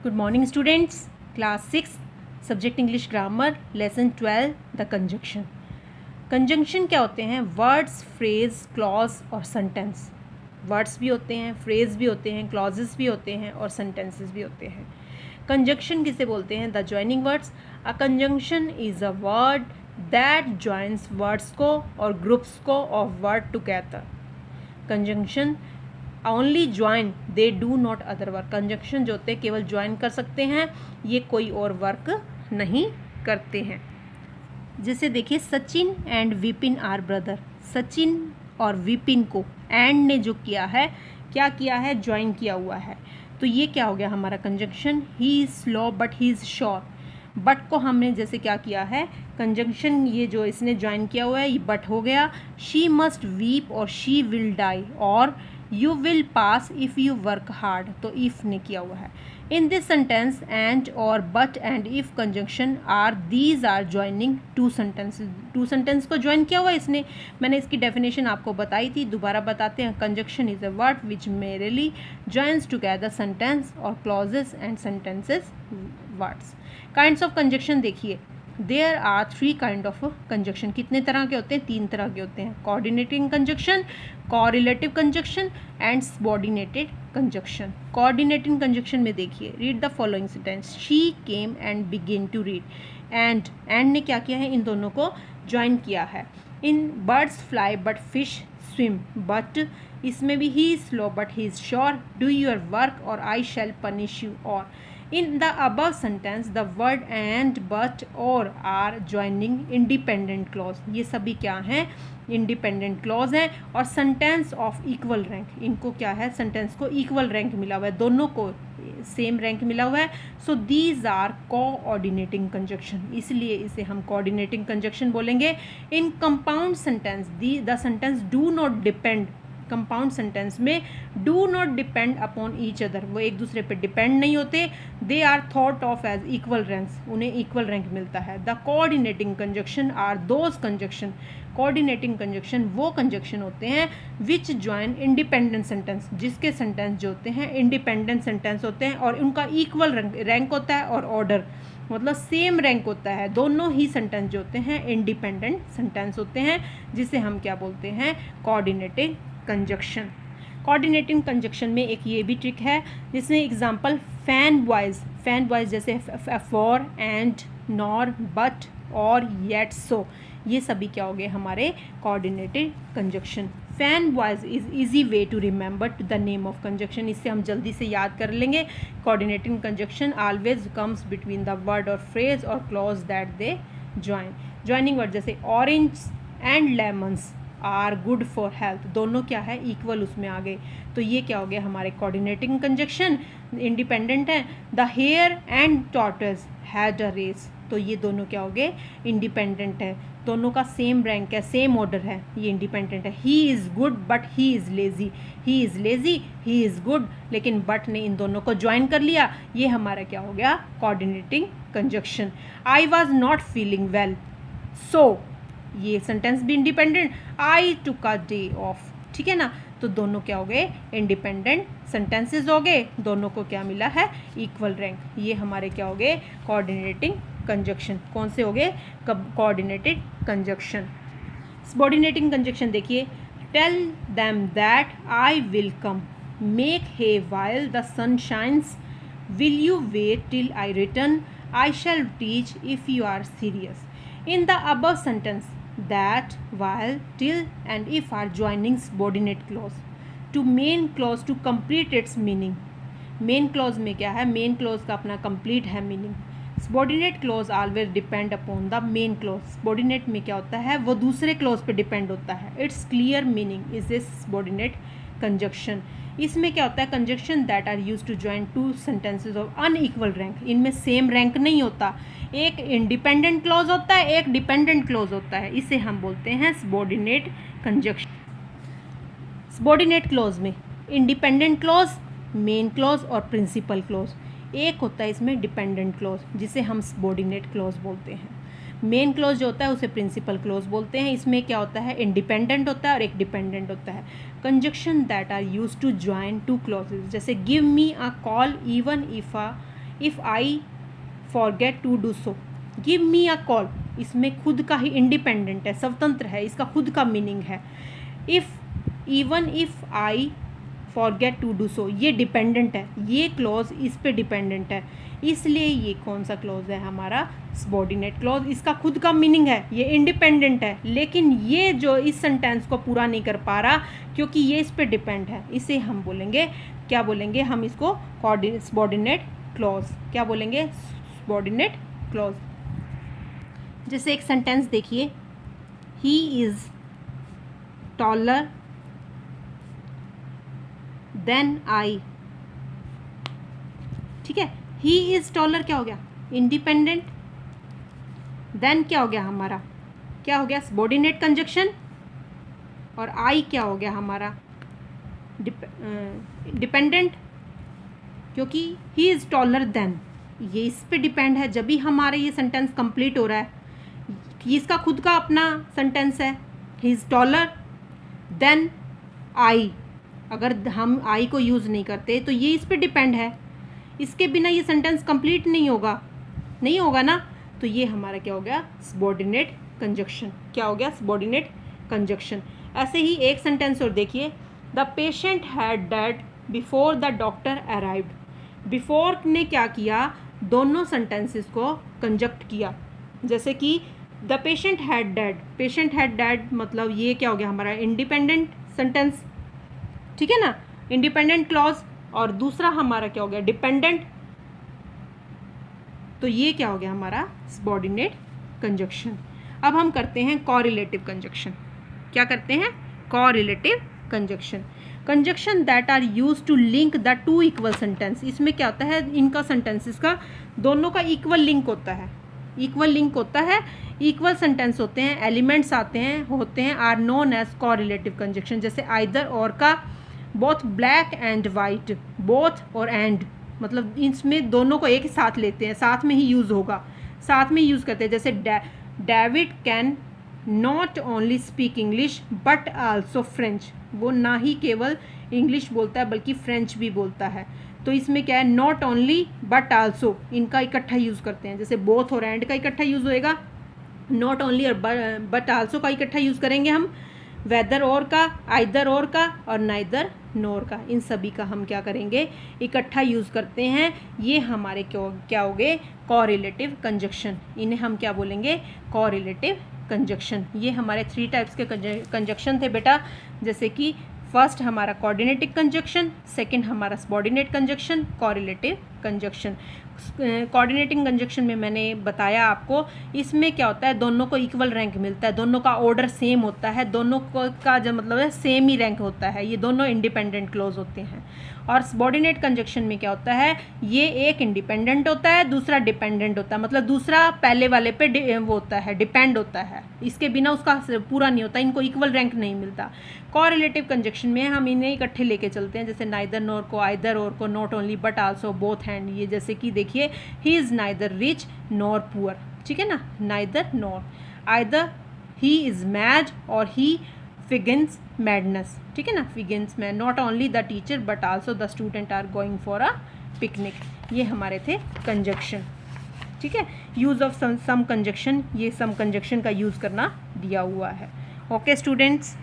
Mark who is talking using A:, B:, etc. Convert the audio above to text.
A: Good morning students. Class 6 Subject English Grammar Lesson 12 The Conjunction. Conjunction क्या होते हैं? Words, phrase, clause और sentence. Words भी होते हैं, phrase भी होते हैं, clauses भी होते हैं और sentences भी होते हैं. Conjunction किसे बोलते हैं? The joining words. A conjunction is a word that joins words को और groups को of word together. Conjunction only join they do not other work. Conjunction जो होते हैं केवल ज्वाइन कर सकते हैं, ये कोई और वर्क नहीं करते हैं. जैसे देखिए Sachin and Vipin are brother. Sachin और विपिन को एंड ने जो किया है, क्या किया है? ज्वाइन किया हुआ है. तो ये क्या हो गया हमारा conjunction? He is slow but he is sure. But को हमने जैसे क्या किया है कंजंक्शन, ये जो इसने ज्वाइन किया हुआ है ये बट हो गया. शी मस्ट वीप और शी विल डाई और you will pass if you work hard, तो इफ़ ने किया हुआ है. इन दिस सेंटेंस एंड और but and if conjunction are these are joining two sentences. Two sentence को ज्वाइन किया हुआ है इसने. मैंने इसकी डेफिनेशन आपको बताई थी, दोबारा बताते हैं. Conjunction is a word which merely joins together sentence or clauses and sentences words. Kinds of conjunction देखिए, there are 3 kind of conjunction. कितने तरह के होते हैं? 3 तरह के होते हैं. Coordinating conjunction, correlative conjunction and subordinated conjunction. Coordinating conjunction में देखिए, read the following sentence. She came and begin to read. And ने क्या किया है? इन दोनों को ज्वाइन किया है. इन birds fly but fish swim. But इसमें भी he is slow but he is sure. Do your work or I shall punish you. और in the above sentence the word and but or are joining independent clause. ये सभी क्या हैं? independent clause हैं. और sentence of equal rank, इनको क्या है? sentence को equal rank मिला हुआ है, दोनों को सेम रैंक मिला हुआ है. So these are coordinating conjunction, इसलिए इसे हम कोऑर्डिनेटिंग कंजक्शन बोलेंगे. In compound sentence the sentence do not depend. Compound sentence में do not depend upon each other, वो एक दूसरे पे डिपेंड नहीं होते. They are thought of as equal ranks, उन्हें इक्वल रैंक मिलता है. The coordinating conjunction are those conjunction. Coordinating conjunction वो कंजक्शन होते हैं विच ज्वाइन इंडिपेंडेंट सेंटेंस, जिसके सेंटेंस जो होते हैं इंडिपेंडेंट सेंटेंस होते हैं और उनका इक्वल रैंक होता है और ऑर्डर मतलब सेम रैंक होता है. दोनों ही सेंटेंस जो होते हैं इंडिपेंडेंट सेंटेंस होते हैं, जिसे हम क्या बोलते हैं? Coordinating conjunction. कोऑर्डिनेटिंग कंजक्शन में एक ये भी ट्रिक है, जिसमें एग्जांपल फैन बॉयज़ जैसे for and nor but or yet so, ये सभी क्या हो गए हमारे coordinated conjunction. Fan boys is easy way to remember to the name of conjunction. इससे हम जल्दी से याद कर लेंगे. Coordinating conjunction always comes between the word or phrase or clause that they join. Joining word जैसे orange and lemons are good for health, दोनों क्या है? इक्वल उसमें आ गए. तो ये क्या हो गया हमारे कोऑर्डिनेटिंग कंजक्शन, इंडिपेंडेंट है. The hare and tortoise had a race, तो ये दोनों क्या हो गए? इंडिपेंडेंट है. दोनों का सेम रैंक है, सेम ऑर्डर है, ये इंडिपेंडेंट है. He is good but he is lazy. He is lazy, he is good, लेकिन बट ने इन दोनों को ज्वाइन कर लिया. ये हमारा क्या हो गया? Coordinating conjunction. I was not feeling well, so ये सेंटेंस भी independent. I took a day off, ठीक है ना. तो दोनों क्या हो गए? इंडिपेंडेंट सेंटेंसेस हो गए. दोनों को क्या मिला है? Equal rank. ये हमारे क्या हो गए? Coordinating conjunction. कौन से हो गए? Coordinated conjunction. सबऑर्डिनेटिंग कंजक्शन देखिए, tell them that I will come, make hay while the sun shines, will you wait till I return, I shall teach if you are serious. In the above sentence, that, while, till and if are joining subordinate clause to main clause to complete its meaning. Main clause में क्या है? main clause का अपना complete है meaning. Subordinate clause always depend upon the main clause. Subordinate में क्या होता है? वो दूसरे clause पे depend होता है. Its clear meaning is a subordinate conjunction. इसमें क्या होता है? Conjunction that are use to join two sentences of unequal rank. इनमें सेम रैंक नहीं होता, एक इंडिपेंडेंट क्लॉज होता है, एक डिपेंडेंट क्लॉज होता है. इसे हम बोलते हैं सबऑर्डिनेट कंजक्शन. सबऑर्डिनेट क्लॉज में इंडिपेंडेंट क्लॉज, मेन क्लॉज और प्रिंसिपल क्लॉज. एक होता है इसमें डिपेंडेंट क्लॉज, जिसे हम सबऑर्डिनेट क्लॉज बोलते हैं. मेन क्लॉज जो होता है उसे प्रिंसिपल क्लॉज बोलते हैं. इसमें क्या होता है? इंडिपेंडेंट होता है और एक डिपेंडेंट होता है. Conjunction that are use to join two clauses, जैसे give me a call even if if I forget to do so, give me a call, इसमें खुद का ही इंडिपेंडेंट है, स्वतंत्र है, इसका खुद का मीनिंग है। If even if I forget to do so, ये डिपेंडेंट है, ये क्लॉज इस पे डिपेंडेंट है, इसलिए ये कौन सा क्लॉज है हमारा सबऑर्डिनेट क्लॉज। इसका खुद का मीनिंग है, ये इंडिपेंडेंट है, लेकिन ये जो इस सेंटेंस को पूरा नहीं कर पा रहा क्योंकि ये इस पे डिपेंड है, इसे हम बोलेंगे, क्या बोलेंगे हम इसको, सबऑर्डिनेट क्लॉज। क्या बोलेंगे, सबऑर्डिनेट क्लॉज। जैसे एक सेंटेंस देखिए, he is taller than I, ठीक है, ही इज़ टॉलर क्या हो गया, इंडिपेंडेंट, देन क्या हो गया हमारा, क्या हो गया सबऑर्डिनेट कंजक्शन, और आई क्या हो गया हमारा डिपेंडेंट, क्योंकि ही इज़ टॉलर देन, ये इस पे डिपेंड है। जब भी हमारा ये सेंटेंस कंप्लीट हो रहा है, इसका खुद का अपना सेंटेंस है, he is taller than I, अगर हम आई को यूज़ नहीं करते तो ये इस पे डिपेंड है, इसके बिना ये सेंटेंस कंप्लीट नहीं होगा ना, तो ये हमारा क्या हो गया, सबऑर्डिनेट कंजक्शन। क्या हो गया, सबऑर्डिनेट कंजक्शन। ऐसे ही एक सेंटेंस और देखिए, the patient had died before the doctor arrived. Before ने क्या किया, दोनों सेंटेंसेस को कंजक्ट किया। जैसे कि the patient had died, patient had died मतलब ये क्या हो गया हमारा इंडिपेंडेंट सेंटेंस, ठीक है ना, इंडिपेंडेंट क्लॉज, और दूसरा हमारा क्या हो गया डिपेंडेंट, तो ये क्या हो गया हमारा सबऑर्डिनेट कंजक्शन। अब हम करते हैं कॉरिलेटिव कंजक्शन। क्या करते हैं, correlative conjunction. Conjunction that are use to link the two equal sentence. इसमें क्या होता है, इनका सेंटेंसेस का दोनों का इक्वल लिंक होता है, इक्वल लिंक होता है, इक्वल सेंटेंस होते हैं, एलिमेंट्स आते हैं, होते हैं, are known as correlative conjunction. जैसे आइदर और का, both black and white, both और एंड, मतलब इसमें दोनों को एक साथ लेते हैं, साथ में ही यूज़ होगा, साथ में यूज़ करते हैं। जैसे David can not only speak English but also French, वो ना ही केवल इंग्लिश बोलता है बल्कि फ्रेंच भी बोलता है। तो इसमें क्या है, नॉट ओनली बट आल्सो, इनका इकट्ठा यूज़ करते हैं। जैसे बोथ और एंड का इकट्ठा यूज़ होएगा, नॉट ओनली और बट आल्सो का इकट्ठा यूज़ करेंगे हम, वेदर और का, आइदर और का, और नाइदर नोर का, इन सभी का हम क्या करेंगे, इकट्ठा यूज़ करते हैं। ये हमारे क्या हो गए, कॉरिलेटिव कंजक्शन। इन्हें हम क्या बोलेंगे, कॉरिलेटिव कंजक्शन। ये हमारे 3 टाइप्स के कंजक्शन थे बेटा। जैसे कि फर्स्ट हमारा कोऑर्डिनेटिव कंजक्शन, सेकंड हमारा subordinate conjunction, कॉरिलेटिव conjunction. Coordinating conjunction में मैंने बताया आपको, इसमें क्या होता है, दोनों को इक्वल रैंक मिलता है, दोनों का ऑर्डर सेम होता है, दोनों का जो मतलब है सेम ही रैंक होता है, ये दोनों इंडिपेंडेंट क्लॉज होते हैं। और सबऑर्डिनेट कंजक्शन में क्या होता है, ये एक इंडिपेंडेंट होता है, दूसरा डिपेंडेंट होता है, मतलब दूसरा पहले वाले पे वो होता है, डिपेंड होता है, इसके बिना उसका पूरा नहीं होता, इनको इक्वल रैंक नहीं मिलता। कॉरिलेटिव कंजक्शन में हम इन्हें इकट्ठे लेके चलते हैं, जैसे नाइदर नोर को आइदर और को, not only but also, both hand. ये जैसे कि देखिए, he is neither rich nor poor, ठीक है ना, neither nor, either he is mad और ही फिगन्स मैडनेस, ठीक है ना, feigns mad, not only the teacher but also the student are going for a picnic. ये हमारे थे कंजक्शन, ठीक है। यूज़ ऑफ सम कंजक्शन, ये सम कंजक्शन का यूज़ करना दिया हुआ है। Okay students.